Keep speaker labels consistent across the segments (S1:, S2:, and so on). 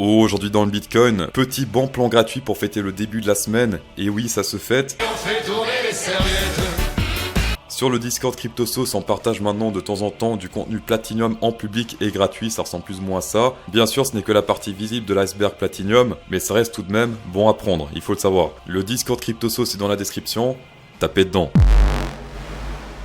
S1: Aujourd'hui dans le Bitcoin, petit bon plan gratuit pour fêter le début de la semaine. Et oui, ça se fête.
S2: On fait tourner les serviettes.
S1: Sur le Discord CryptoSauce, on partage maintenant de temps en temps du contenu Platinium en public et gratuit, ça ressemble plus ou moins à ça. Bien sûr, ce n'est que la partie visible de l'iceberg Platinium, mais ça reste tout de même bon à prendre, il faut le savoir. Le Discord CryptoSauce est dans la description, tapez dedans.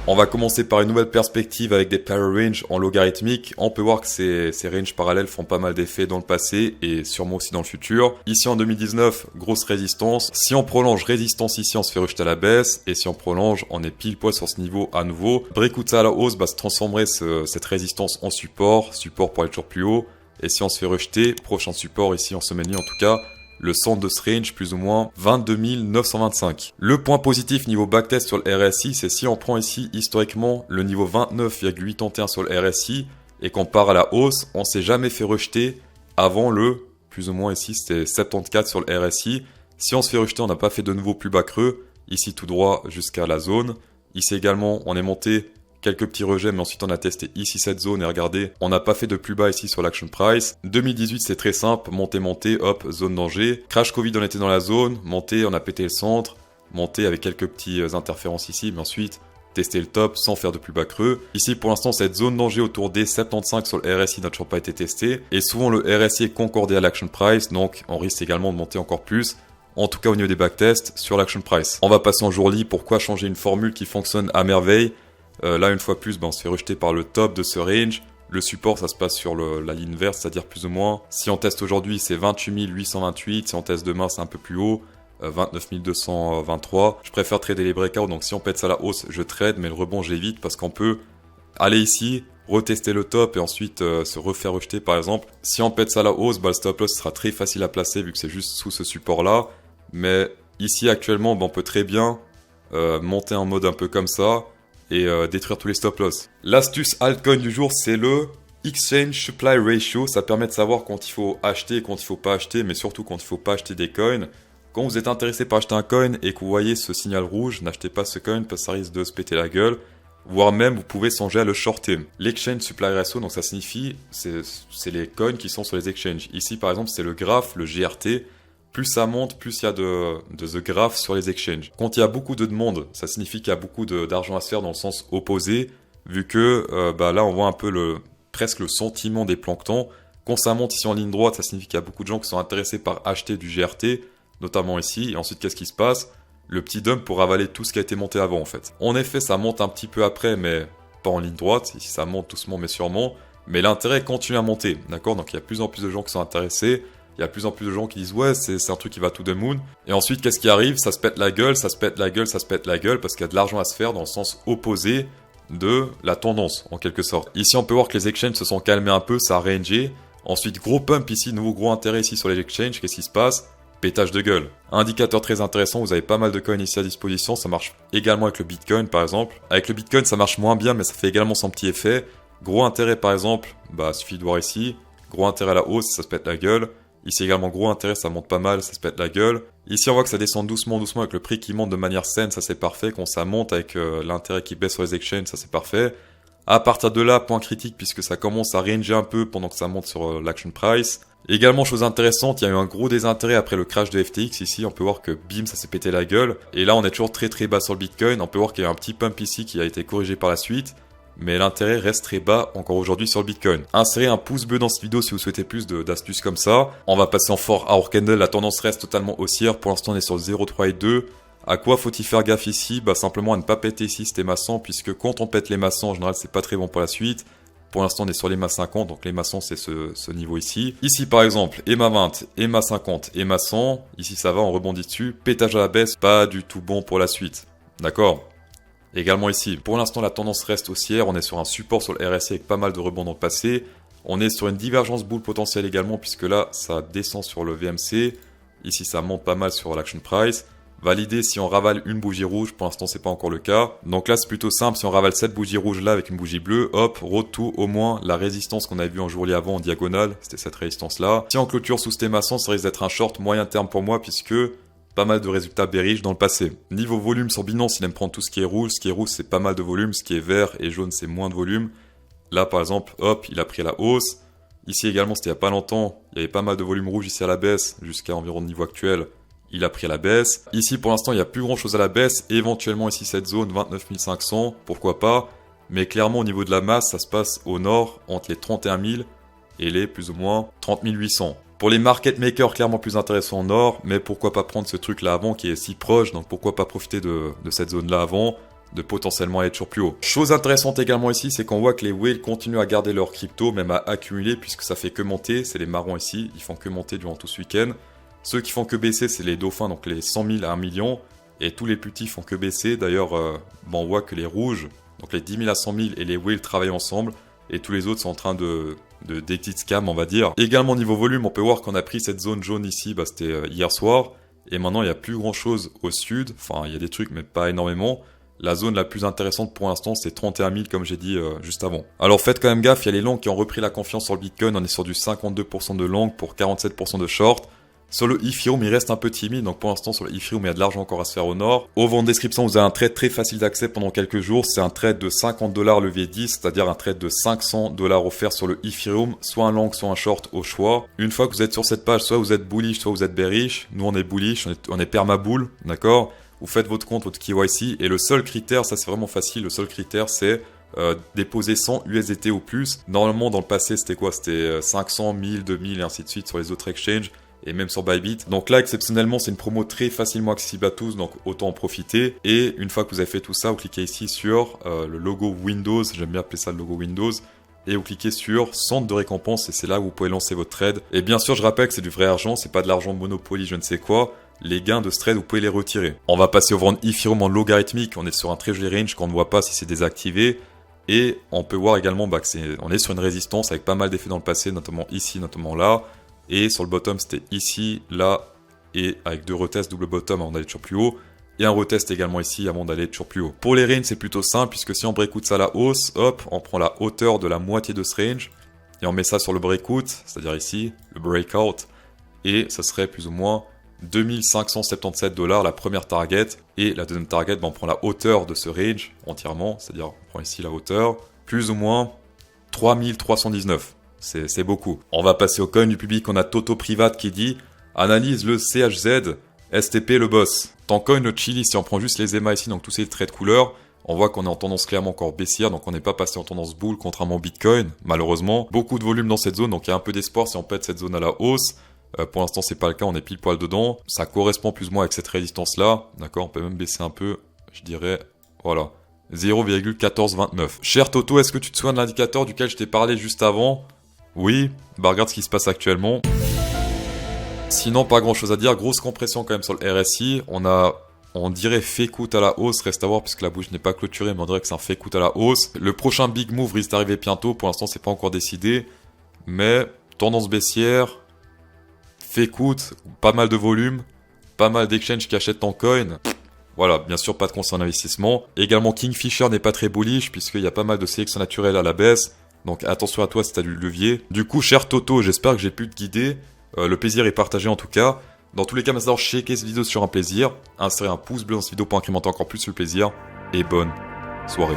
S1: On va commencer par une nouvelle perspective avec des power range en logarithmique. On peut voir que ces ranges parallèles font pas mal d'effets dans le passé et sûrement aussi dans le futur. Ici en 2019, grosse résistance. Si on prolonge résistance ici, on se fait rejeter à la baisse. Et si on prolonge, on est pile poil sur ce niveau à nouveau. Breakout ça à la hausse, se transformerait cette résistance en support. Support pour aller toujours plus haut. Et si on se fait rejeter, prochain support ici en semaine en tout cas. Le centre de ce range, plus ou moins 22 925. Le point positif niveau backtest sur le RSI, c'est si on prend ici historiquement le niveau 29,81 sur le RSI et qu'on part à la hausse, on s'est jamais fait rejeter avant le, plus ou moins ici c'était 74 sur le RSI. Si on se fait rejeter, on n'a pas fait de nouveau plus bas creux, ici tout droit jusqu'à la zone. Ici également, on est monté quelques petits rejets, mais ensuite on a testé ici cette zone et regardez, on n'a pas fait de plus bas ici sur l'action price. 2018 c'est très simple, monter, hop, zone danger. Crash Covid on était dans la zone, monter, on a pété le centre, monter avec quelques petites interférences ici, mais ensuite tester le top sans faire de plus bas creux. Ici pour l'instant cette zone danger autour des 75 sur le RSI n'a toujours pas été testée. Et souvent le RSI est concordé à l'action price, donc on risque également de monter encore plus. En tout cas au niveau des backtests sur l'action price. On va passer en jour lit, pourquoi changer une formule qui fonctionne à merveille. Là, une fois plus, on se fait rejeter par le top de ce range. Le support, ça se passe sur la ligne verte, c'est-à-dire plus ou moins. Si on teste aujourd'hui, c'est 28 828. Si on teste demain, c'est un peu plus haut. 29 223. Je préfère trader les breakouts, donc si on pète ça à la hausse, je trade, mais le rebond, j'évite parce qu'on peut aller ici, retester le top et ensuite se refaire rejeter par exemple. Si on pète ça à la hausse, le stop loss sera très facile à placer vu que c'est juste sous ce support-là. Mais ici, actuellement, on peut très bien monter en mode un peu comme ça et détruire tous les stop loss. L'astuce altcoin du jour, c'est le Exchange Supply Ratio. Ça permet de savoir quand il faut acheter et quand il faut pas acheter, mais surtout quand il faut pas acheter des coins. Quand vous êtes intéressé par acheter un coin et que vous voyez ce signal rouge, n'achetez pas ce coin parce que ça risque de se péter la gueule. Voire même, vous pouvez songer à le shorter. L'Exchange Supply Ratio, donc ça signifie, c'est les coins qui sont sur les exchanges. Ici, par exemple, c'est le graphe, le GRT. Plus ça monte, plus il y a de the graph sur les exchanges. Quand il y a beaucoup de demandes, ça signifie qu'il y a beaucoup d'argent à se faire dans le sens opposé, vu que là on voit un peu presque le sentiment des planctons. Quand ça monte ici en ligne droite, ça signifie qu'il y a beaucoup de gens qui sont intéressés par acheter du GRT, notamment ici. Et ensuite, qu'est-ce qui se passe? Le petit dump pour avaler tout ce qui a été monté avant en fait. En effet, ça monte un petit peu après, mais pas en ligne droite. Ici, ça monte doucement mais sûrement. Mais l'intérêt continue à monter, d'accord? Donc il y a de plus en plus de gens qui sont intéressés. Il y a de plus en plus de gens qui disent ouais c'est un truc qui va to the moon. Et ensuite qu'est-ce qui arrive? Ça se pète la gueule, ça se pète la gueule, ça se pète la gueule parce qu'il y a de l'argent à se faire dans le sens opposé de la tendance en quelque sorte. Ici on peut voir que les exchanges se sont calmés un peu, ça a rangé. Ensuite gros pump ici, nouveau gros intérêt ici sur les exchanges, qu'est-ce qui se passe? Pétage de gueule. Indicateur très intéressant, vous avez pas mal de coins ici à disposition, ça marche également avec le Bitcoin par exemple. Avec le Bitcoin ça marche moins bien mais ça fait également son petit effet. Gros intérêt par exemple, suffit de voir ici. Gros intérêt à la hausse, ça se pète la gueule. Ici également gros intérêt, ça monte pas mal, ça se pète la gueule. Ici on voit que ça descend doucement avec le prix qui monte de manière saine, ça c'est parfait. Quand ça monte avec l'intérêt qui baisse sur les exchanges, ça c'est parfait. À partir de là, point critique puisque ça commence à ranger un peu pendant que ça monte sur l'action price. Également chose intéressante, il y a eu un gros désintérêt après le crash de FTX ici, on peut voir que bim ça s'est pété la gueule. Et là on est toujours très très bas sur le Bitcoin, on peut voir qu'il y a un petit pump ici qui a été corrigé par la suite. Mais l'intérêt reste très bas encore aujourd'hui sur le Bitcoin. Insérez un pouce bleu dans cette vidéo si vous souhaitez plus d'astuces comme ça. On va passer en fort hour candle, la tendance reste totalement haussière. Pour l'instant on est sur le 0,3 et 2. À quoi faut-il faire gaffe ici? Simplement à ne pas péter ici cet EMA 100 puisque quand on pète les maçons en général c'est pas très bon pour la suite. Pour l'instant on est sur l'EMA 50, donc l'EMA 100 c'est ce niveau ici. Ici par exemple, EMA 20, EMA 50, EMA 100. Ici ça va, on rebondit dessus. Pétage à la baisse, pas du tout bon pour la suite. D'accord? Également ici, pour l'instant la tendance reste haussière, on est sur un support sur le RSI avec pas mal de rebonds dans le passé. On est sur une divergence boule potentielle également puisque là ça descend sur le VMC. Ici ça monte pas mal sur l'action price. Valider si on ravale une bougie rouge, pour l'instant c'est pas encore le cas. Donc là c'est plutôt simple, si on ravale cette bougie rouge là avec une bougie bleue, hop, road to au moins la résistance qu'on avait vue en journée avant en diagonale, c'était cette résistance là. Si on clôture sous ce thème 100, ça risque d'être un short moyen terme pour moi puisque pas mal de résultats bearish dans le passé. Niveau volume sur Binance, il aime prendre tout ce qui est rouge. Ce qui est rouge, c'est pas mal de volume. Ce qui est vert et jaune, c'est moins de volume. Là, par exemple, hop, il a pris la hausse. Ici également, c'était il n'y a pas longtemps, il y avait pas mal de volume rouge ici à la baisse, jusqu'à environ le niveau actuel. Il a pris à la baisse. Ici, pour l'instant, il n'y a plus grand chose à la baisse. Éventuellement, ici, cette zone, 29 500, pourquoi pas. Mais clairement, au niveau de la masse, ça se passe au nord, entre les 31 000 et les plus ou moins 30 800. Pour les market makers, clairement plus intéressant au nord, mais pourquoi pas prendre ce truc-là avant qui est si proche, donc pourquoi pas profiter de cette zone-là avant, de potentiellement aller toujours plus haut. Chose intéressante également ici, c'est qu'on voit que les whales continuent à garder leur crypto, même à accumuler, puisque ça fait que monter. C'est les marrons ici, ils font que monter durant tout ce week-end. Ceux qui font que baisser, c'est les dauphins, donc les 100 000 à 1 million. Et tous les petits font que baisser. D'ailleurs, on voit que les rouges, donc les 10 000 à 100 000 et les whales travaillent ensemble. Et tous les autres sont en train d'exit scam, on va dire. Également, niveau volume, on peut voir qu'on a pris cette zone jaune ici, c'était hier soir. Et maintenant, il n'y a plus grand chose au sud. Enfin, il y a des trucs, mais pas énormément. La zone la plus intéressante pour l'instant, c'est 31 000 comme j'ai dit juste avant. Alors faites quand même gaffe, il y a les longs qui ont repris la confiance sur le Bitcoin. On est sur du 52% de long pour 47% de short. Sur le Ethereum, il reste un peu timide, donc pour l'instant sur le Ethereum, il y a de l'argent encore à se faire au nord. Au vent de description, vous avez un trade très facile d'accès pendant quelques jours. C'est un trade de 50 $ levier 10, c'est-à-dire un trade de 500 $ offert sur le Ethereum, soit un long, soit un short au choix. Une fois que vous êtes sur cette page, soit vous êtes bullish, soit vous êtes bearish. Nous, on est bullish, on est perma-bull, d'accord? Vous faites votre compte, votre KYC, et le seul critère, ça c'est vraiment facile, le seul critère c'est déposer 100 USDT ou plus. Normalement, dans le passé, c'était quoi? C'était 500, 1000, 2000 et ainsi de suite sur les autres exchanges. Et même sur Bybit. Donc là, exceptionnellement, c'est une promo très facilement accessible à tous, donc autant en profiter. Et une fois que vous avez fait tout ça, vous cliquez ici sur le logo Windows, j'aime bien appeler ça le logo Windows, et vous cliquez sur centre de récompense, et c'est là où vous pouvez lancer votre trade. Et bien sûr, je rappelle que c'est du vrai argent, c'est pas de l'argent Monopoly, je ne sais quoi. Les gains de ce trade, vous pouvez les retirer. On va passer au vendre Ethereum en logarithmique, on est sur un très joli range qu'on ne voit pas si c'est désactivé. Et on peut voir également que on est sur une résistance avec pas mal d'effets dans le passé, notamment ici, notamment là. Et sur le bottom, c'était ici, là, et avec deux retests double bottom avant d'aller toujours plus haut. Et un retest également ici avant d'aller toujours plus haut. Pour les ranges, c'est plutôt simple, puisque si on breakout ça à la hausse, hop, on prend la hauteur de la moitié de ce range, et on met ça sur le breakout, c'est-à-dire ici, le breakout, et ça serait plus ou moins 2577 $ la première target, et la deuxième target, on prend la hauteur de ce range entièrement, c'est-à-dire on prend ici la hauteur, plus ou moins 3319. C'est beaucoup. On va passer au coin du public. On a Toto Private qui dit « Analyse le CHZ, STP le boss. » Tant coin le Chili, si on prend juste les EMA ici, donc tous ces traits de couleurs, on voit qu'on est en tendance clairement encore baissière, donc on n'est pas passé en tendance bull, contrairement au Bitcoin, malheureusement. Beaucoup de volume dans cette zone, donc il y a un peu d'espoir si on pète cette zone à la hausse. Pour l'instant, c'est pas le cas, on est pile poil dedans. Ça correspond plus ou moins avec cette résistance-là. D'accord, on peut même baisser un peu, je dirais, voilà. 0,1429. Cher Toto, est-ce que tu te souviens de l'indicateur duquel je t'ai parlé juste avant ? Oui, regarde ce qui se passe actuellement. Sinon, pas grand chose à dire. Grosse compression quand même sur le RSI. On dirait fake out à la hausse. Reste à voir puisque la bouche n'est pas clôturée, mais on dirait que c'est un fake out à la hausse. Le prochain big move risque d'arriver bientôt. Pour l'instant, c'est pas encore décidé. Mais tendance baissière, fake out, pas mal de volume, pas mal d'exchanges qui achètent ton coin. Voilà, bien sûr, pas de conseil en investissement. Également, Kingfisher n'est pas très bullish puisqu'il y a pas mal de sélection naturelle à la baisse. Donc attention à toi si tu as du levier. Du coup, cher Toto, j'espère que j'ai pu te guider. Le plaisir est partagé en tout cas. Dans tous les cas, maintenant, checker cette vidéo sur un plaisir. Insérez un pouce bleu dans cette vidéo pour incrémenter encore plus le plaisir. Et bonne soirée.